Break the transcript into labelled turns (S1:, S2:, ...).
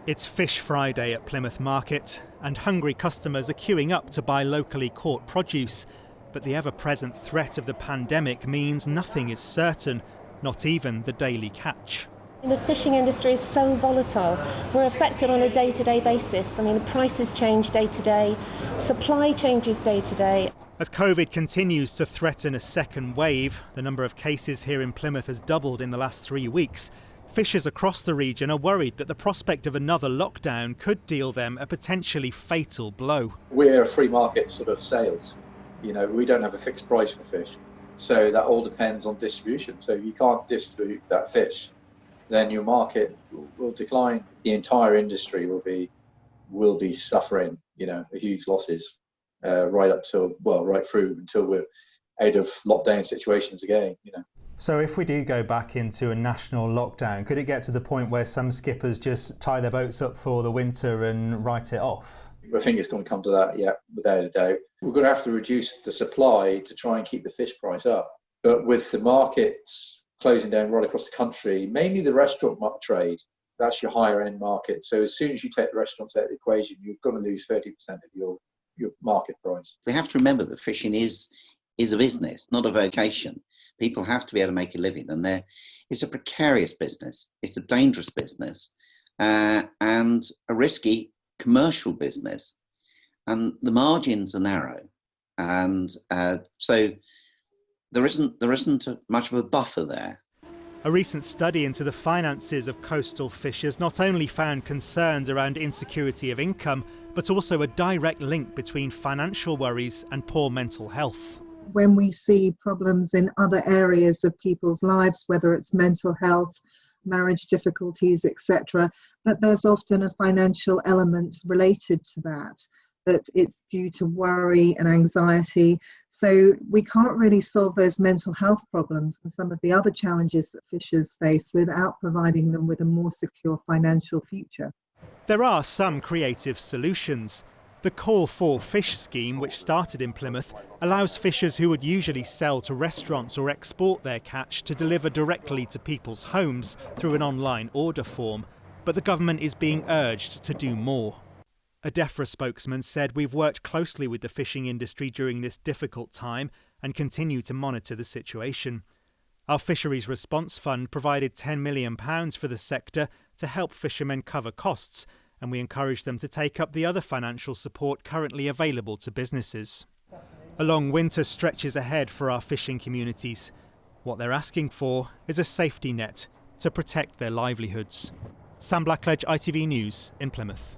S1: It's Fish Friday at Plymouth Market, and hungry customers are queuing up to buy locally caught produce. But the ever-present threat of the pandemic means nothing is certain, not even the daily catch.
S2: The fishing industry is so volatile. We're affected on a day-to-day basis. I mean, the prices change day to day, supply changes day to day.
S1: As COVID continues to threaten a second wave, the number of cases here in Plymouth has doubled in the last 3 weeks. Fishers across the region are worried that the prospect of another lockdown could deal them a potentially fatal blow.
S3: We're a free market sort of sales. We don't have a fixed price for fish. So that all depends on distribution. So if you can't distribute that fish, then your market will decline. The entire industry will be suffering, huge losses right through until we're out of lockdown situations again.
S1: So if we do go back into a national lockdown, could it get to the point where some skippers just tie their boats up for the winter and write it off?
S3: I think it's going to come to that, yeah, without a doubt. We're going to have to reduce the supply to try and keep the fish price up. But with the markets closing down right across the country, mainly the restaurant trade, that's your higher end market. So as soon as you take the restaurants out of the equation, you're going to lose 30% of your market price.
S4: We have to remember that fishing is a business, not a vocation. People have to be able to make a living, and it's a precarious business. It's a dangerous business and a risky commercial business. And the margins are narrow. And so there isn't much of a buffer there.
S1: A recent study into the finances of coastal fishers not only found concerns around insecurity of income, but also a direct link between financial worries and poor mental health.
S5: When we see problems in other areas of people's lives, whether it's mental health, marriage difficulties, etc., that there's often a financial element related to that it's due to worry and anxiety. So we can't really solve those mental health problems and some of the other challenges that fishers face without providing them with a more secure financial future.
S1: There are some creative solutions. The Call for Fish scheme, which started in Plymouth, allows fishers who would usually sell to restaurants or export their catch to deliver directly to people's homes through an online order form. But the government is being urged to do more. A DEFRA spokesman said, "We've worked closely with the fishing industry during this difficult time and continue to monitor the situation. Our Fisheries Response Fund provided £10 million for the sector to help fishermen cover costs, and we encourage them to take up the other financial support currently available to businesses." A long winter stretches ahead for our fishing communities. What they're asking for is a safety net to protect their livelihoods. Sam Blackledge, ITV News in Plymouth.